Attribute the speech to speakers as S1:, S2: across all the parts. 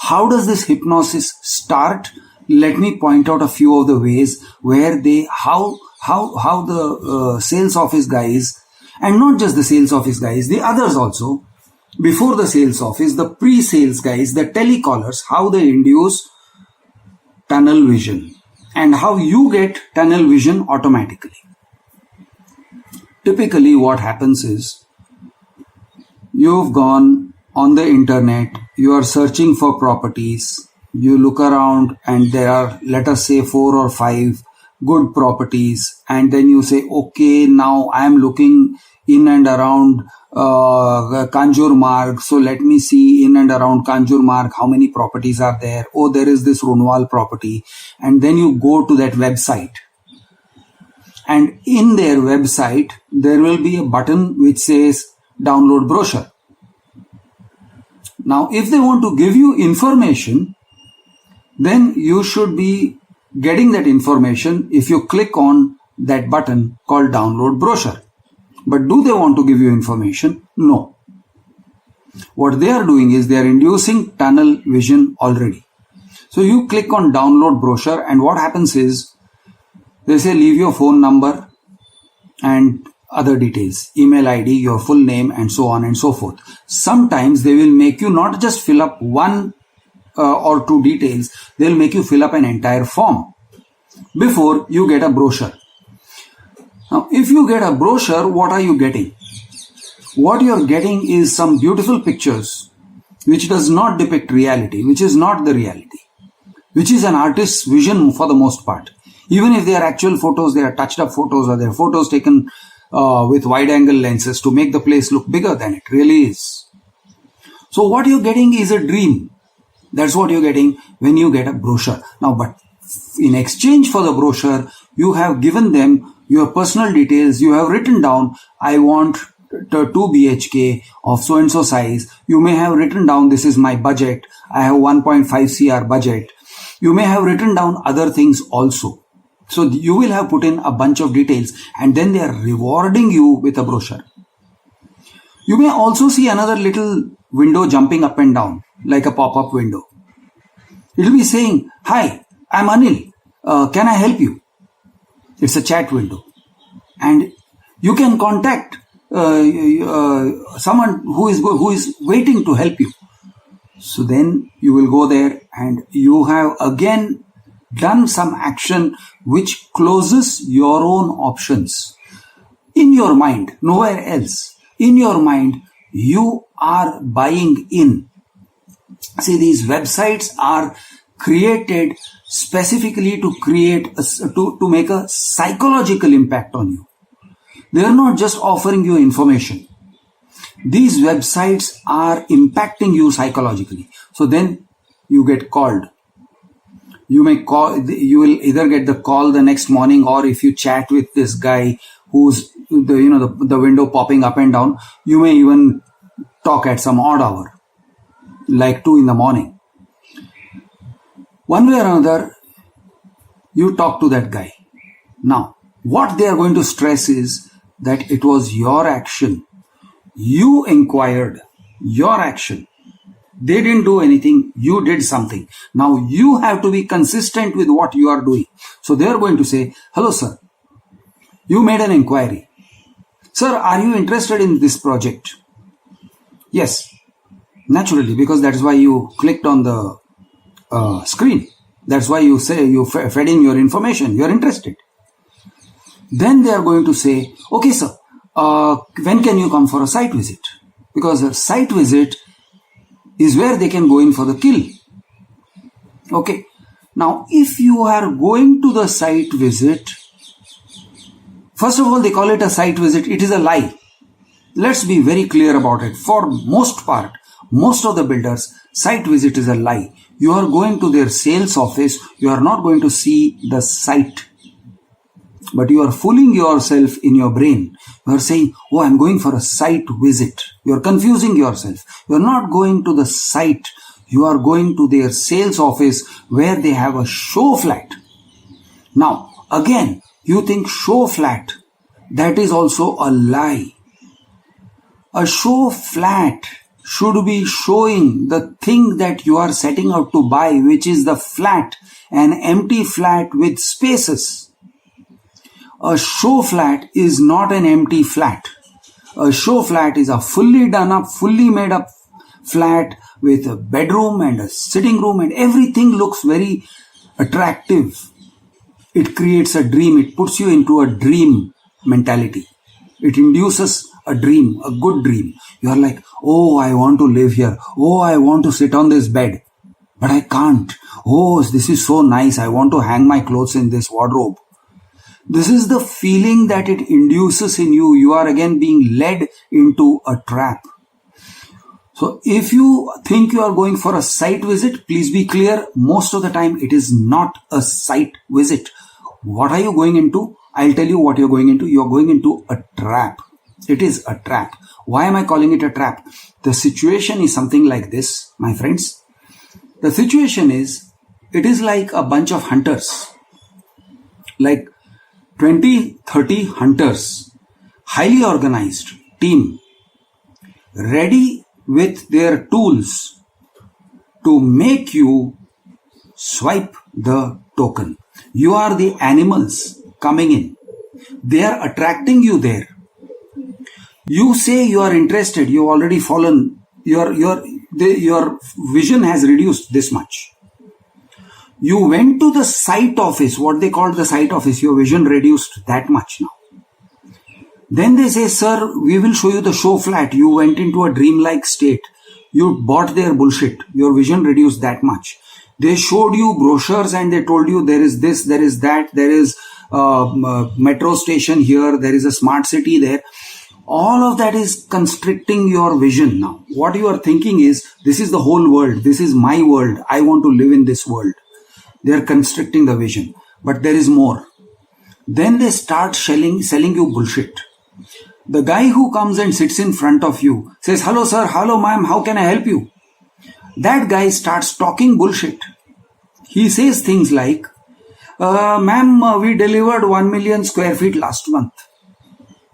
S1: How does this hypnosis start? Let me point out a few of the ways where how the sales office guys, and not just the sales office guys, the others also, before the sales office, the pre-sales guys, the telecallers, how they induce tunnel vision and how you get tunnel vision automatically. Typically what happens is, you've gone on the internet, you are searching for properties, you look around and there are, let us say, 4 or 5 good properties, and then you say, okay, now I am looking in and around Kanjur Marg, so let me see in and around Kanjur Marg how many properties are there. Oh, there is this Runwal property, and then you go to that website, and in their website there will be a button which says download brochure. Now if they want to give you information, then you should be getting that information if you click on that button called download brochure. But do they want to give you information? No. What they are doing is they are inducing tunnel vision already. So you click on download brochure, and what happens is they say leave your phone number and other details, email ID, your full name, and so on and so forth. Sometimes they will make you not just fill up one or 2 details, they will make you fill up an entire form before you get a brochure. Now, if you get a brochure, what are you getting? What you are getting is some beautiful pictures which does not depict reality, which is not the reality, which is an artist's vision for the most part. Even if they are actual photos, they are touched up photos, or they are photos taken with wide angle lenses to make the place look bigger than it really is. So what you're getting is a dream. That's what you're getting when you get a brochure. Now, but in exchange for the brochure, you have given them your personal details. You have written down, I want 2 BHK of so and so size. You may have written down, this is my budget. I have 1.5 CR budget. You may have written down other things also. So you will have put in a bunch of details, and then they are rewarding you with a brochure. You may also see another little window jumping up and down like a pop-up window. It will be saying, hi, I'm Anil. Can I help you? It's a chat window. And you can contact someone who is waiting to help you. So then you will go there, and you have again done some action which closes your own options. In your mind, nowhere else. In your mind, you are buying in. See, these websites are created specifically to to make a psychological impact on you. They are not just offering you information. These websites are impacting you psychologically. So then you get called. You may call, you will either get the call the next morning, or if you chat with this guy who's the window popping up and down, you may even talk at some odd hour, like 2 in the morning. One way or another, you talk to that guy. Now, what they are going to stress is that it was your action. You inquired, your action. They didn't do anything, you did something. Now you have to be consistent with what you are doing. So they are going to say, hello sir, you made an inquiry. Sir, are you interested in this project? Yes, naturally, because that is why you clicked on the screen. That's why you say you fed in your information, you are interested. Then they are going to say, okay sir, when can you come for a site visit? Because a site visit is where they can go in for the kill. Okay. Now, if you are going to the site visit, first of all, they call it a site visit. It is a lie. Let's be very clear about it. For most part, most of the builders, site visit is a lie. You are going to their sales office. You are not going to see the site. But you are fooling yourself in your brain. You are saying, oh, I'm going for a site visit. You are confusing yourself. You are not going to the site. You are going to their sales office where they have a show flat. Now, again, you think show flat. That is also a lie. A show flat should be showing the thing that you are setting out to buy, which is the flat, an empty flat with spaces. A show flat is not an empty flat. A show flat is a fully done up, fully made up flat with a bedroom and a sitting room, and everything looks very attractive. It creates a dream. It puts you into a dream mentality. It induces a dream, a good dream. You are like, oh, I want to live here. Oh, I want to sit on this bed, but I can't. Oh, this is so nice. I want to hang my clothes in this wardrobe. This is the feeling that it induces in you. You are again being led into a trap. So if you think you are going for a site visit, please be clear. Most of the time it is not a site visit. What are you going into? I'll tell you what you're going into. You're going into a trap. It is a trap. Why am I calling it a trap? The situation is something like this, my friends. The situation is, it is like a bunch of hunters. Like 20, 30 hunters, highly organized team, ready with their tools to make you swipe the token. You are the animals coming in. They are attracting you there. You say you are interested. You already fallen. Your vision has reduced this much. You went to the site office, what they called the site office. Your vision reduced that much now. Then they say, sir, we will show you the show flat. You went into a dreamlike state. You bought their bullshit. Your vision reduced that much. They showed you brochures and they told you there is this, there is that, there is a metro station here, there is a smart city there. All of that is constricting your vision now. What you are thinking is, this is the whole world. This is my world. I want to live in this world. They are constricting the vision. But there is more. Then they start selling you bullshit. The guy who comes and sits in front of you says, hello sir, hello ma'am, how can I help you? That guy starts talking bullshit. He says things like, ma'am, we delivered 1 million square feet last month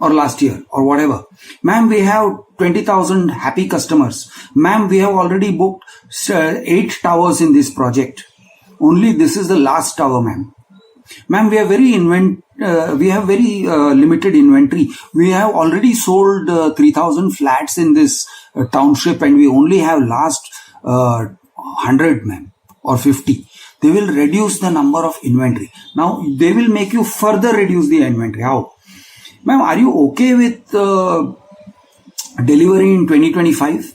S1: or last year or whatever. Ma'am, we have 20,000 happy customers. Ma'am, we have already booked 8 towers in this project. Only this is the last tower, ma'am. Ma'am, we have very limited inventory. We have already sold 3,000 flats in this township, and we only have last 100, ma'am, or 50. They will reduce the number of inventory. Now, they will make you further reduce the inventory. How? Ma'am, are you okay with delivery in 2025?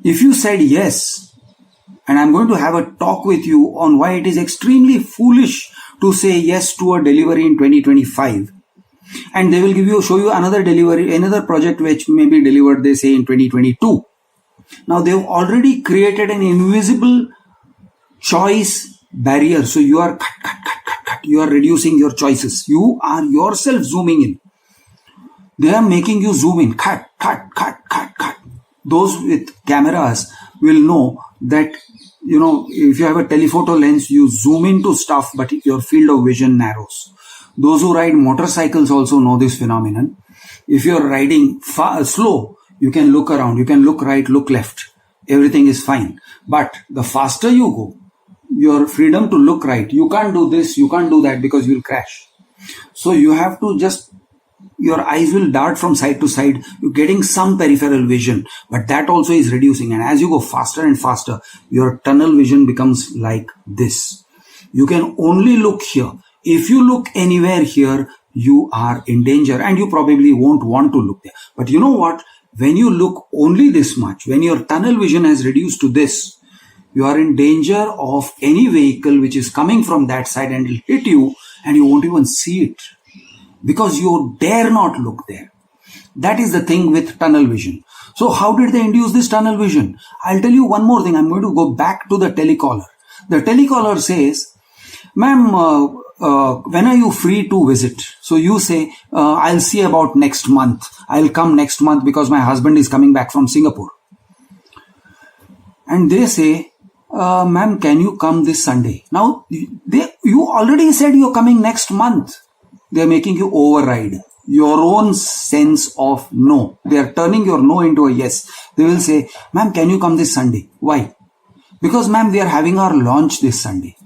S1: If you said yes, and I'm going to have a talk with you on why it is extremely foolish to say yes to a delivery in 2025. And they will show you another delivery, another project which may be delivered, they say, in 2022. Now they've already created an invisible choice barrier. So you are cut. You are reducing your choices. You are yourself zooming in. They are making you zoom in. Cut. Those with cameras will know that, if you have a telephoto lens, you zoom into stuff, but your field of vision narrows. Those who ride motorcycles also know this phenomenon. If you're riding slow, you can look around, you can look right, look left. Everything is fine. But the faster you go, your freedom to look right, you can't do this, you can't do that because you'll crash. So you have to your eyes will dart from side to side. You're getting some peripheral vision, but that also is reducing. And as you go faster and faster, your tunnel vision becomes like this. You can only look here. If you look anywhere here, you are in danger, and you probably won't want to look there. But you know what? When you look only this much, when your tunnel vision has reduced to this, you are in danger of any vehicle which is coming from that side and will hit you, and you won't even see it because you dare not look there. That is the thing with tunnel vision. So how did they induce this tunnel vision? I'll tell you one more thing. I'm going to go back to the telecaller. The telecaller says, ma'am, when are you free to visit? So you say, I'll see about next month. I'll come next month because my husband is coming back from Singapore. And they say, ma'am, can you come this Sunday? Now, you already said you're coming next month. They're making you override. your own sense of no. They are turning your no into a yes. They will say, ma'am, can you come this Sunday? Why? Because ma'am, we are having our launch this Sunday.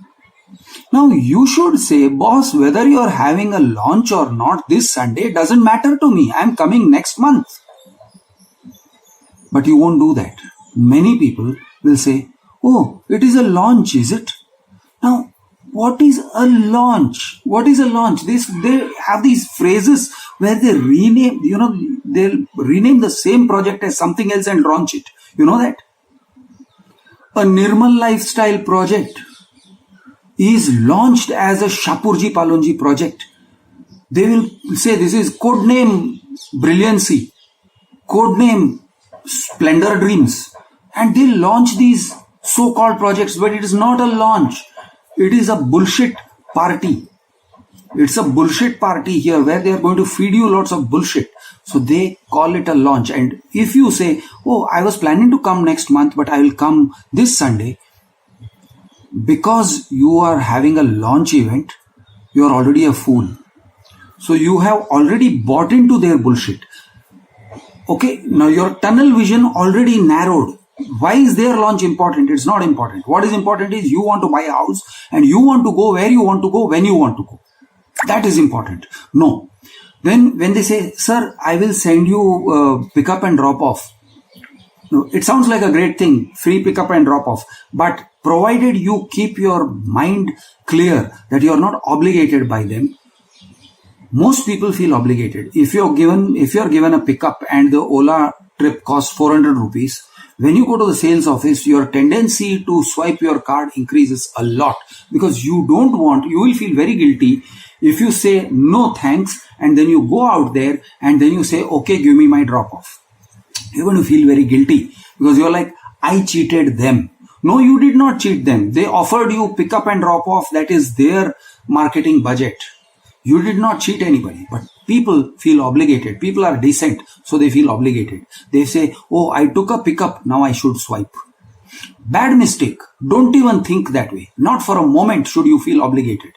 S1: Now you should say, boss, whether you are having a launch or not this Sunday doesn't matter to me. I am coming next month. But you won't do that. Many people will say, oh, it is a launch, is it? Now, what is a launch? What is a launch? They have these phrases where they rename, they'll rename the same project as something else and launch it. You know that? A Nirmal Lifestyle project is launched as a Shapurji Palonji project. They will say this is codename Brilliancy, codename Splendor Dreams, and they launch these so-called projects, but it is not a launch. It is a bullshit party. It's a bullshit party here where they are going to feed you lots of bullshit. So they call it a launch. And if you say, oh, I was planning to come next month, but I will come this Sunday, because you are having a launch event, you are already a fool. So you have already bought into their bullshit. Okay, now your tunnel vision already narrowed. Why is their launch important? It's not important. What is important is you want to buy a house and you want to go where you want to go, when you want to go. That is important. No. Then when they say, sir, I will send you pick up and drop off. No, it sounds like a great thing, free pick up and drop off. But provided you keep your mind clear that you are not obligated by them, most people feel obligated. If you're given a pickup and the Ola trip costs 400 rupees, when you go to the sales office, your tendency to swipe your card increases a lot, because you will feel very guilty if you say no thanks and then you go out there and then you say, okay, give me my drop off. You're going to feel very guilty because you're like, I cheated them. No, you did not cheat them. They offered you pick up and drop off. That is their marketing budget. You did not cheat anybody, but people feel obligated. People are decent, so they feel obligated. They say, oh, I took a pickup, now I should swipe. Bad mistake. Don't even think that way. Not for a moment should you feel obligated.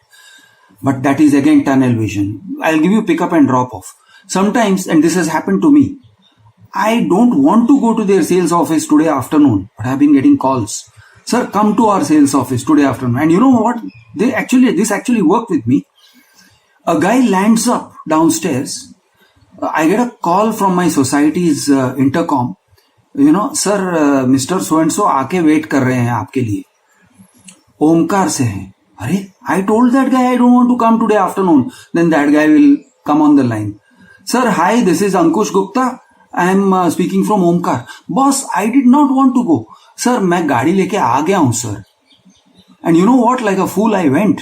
S1: But that is again tunnel vision. I'll give you pick up and drop off. Sometimes, and this has happened to me, I don't want to go to their sales office today afternoon, but I've been getting calls. Sir, come to our sales office today afternoon. And you know what? This actually worked with me. A guy lands up downstairs. I get a call from my society's intercom. Sir, Mr. So-and-so आके wait कर रहे हैं आपके लिए. ओमकार से हैं. अरे, I told that guy I don't want to come today afternoon. Then that guy will come on the line. Sir, hi, this is Ankush Gupta. I am speaking from Omkar. Boss, I did not want to go. Sir, मैं गाड़ी लेके आ गया हूँ, sir. And you know what? Like a fool, I went.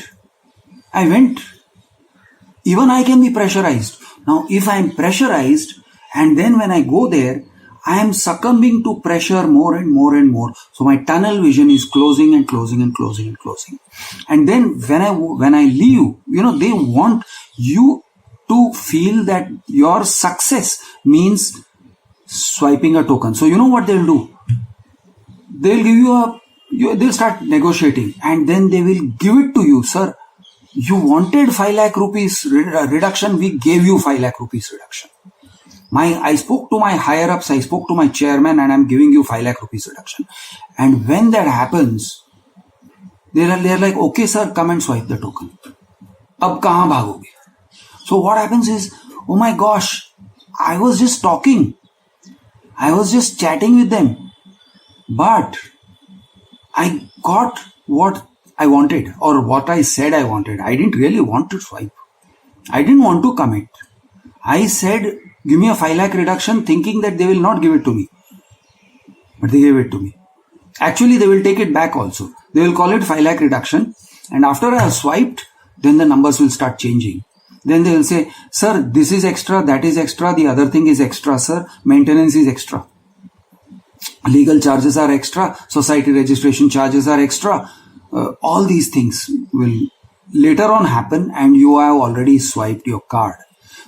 S1: Even I can be pressurized. Now, if I am pressurized and then when I go there, I am succumbing to pressure more and more and more. So my tunnel vision is closing and closing and closing and closing. And then when I leave, they want you to feel that your success means swiping a token. So you know what they'll do? They'll give they'll start negotiating and then they will give it to you, sir. You wanted 5 lakh rupees reduction, we gave you 5 lakh rupees reduction. I spoke to my higher ups, I spoke to my chairman, and I'm giving you 5 lakh rupees reduction. And when that happens, they're like, okay sir, come and swipe the token. Ab kahan bhagoge? So what happens is, oh my gosh, I was just talking. I was just chatting with them. But I got what I wanted, or what I said I wanted. I didn't really want to swipe. I didn't want to commit. I said, give me a 5 lakh reduction, thinking that they will not give it to me. But they gave it to me. Actually, they will take it back also. They will call it 5 lakh reduction. And after I have swiped, then the numbers will start changing. Then they will say, sir, this is extra, that is extra, the other thing is extra, sir. Maintenance is extra. Legal charges are extra. Society registration charges are extra. All these things will later on happen and you have already swiped your card.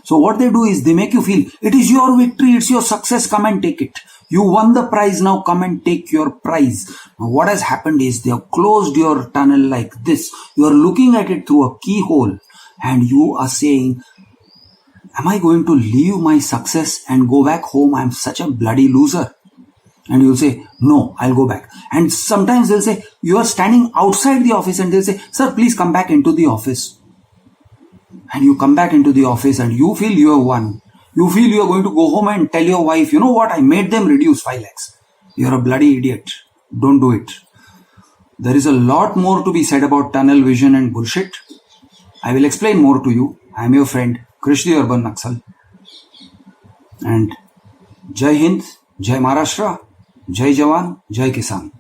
S1: So what they do is they make you feel it is your victory, it's your success, come and take it. You won the prize, now come and take your prize. Now what has happened is they have closed your tunnel like this. You are looking at it through a keyhole and you are saying, am I going to leave my success and go back home? I'm such a bloody loser. And you'll say, no, I'll go back. And sometimes they'll say, you are standing outside the office, and they'll say, sir, please come back into the office. And you come back into the office and you feel you have won. You feel you are going to go home and tell your wife, you know what, I made them reduce 5 lakhs. You're a bloody idiot. Don't do it. There is a lot more to be said about tunnel vision and bullshit. I will explain more to you. I am your friend, Krish the Urban Naxal. And Jai Hind, Jai Maharashtra, Jai Jawan, Jai Kisan.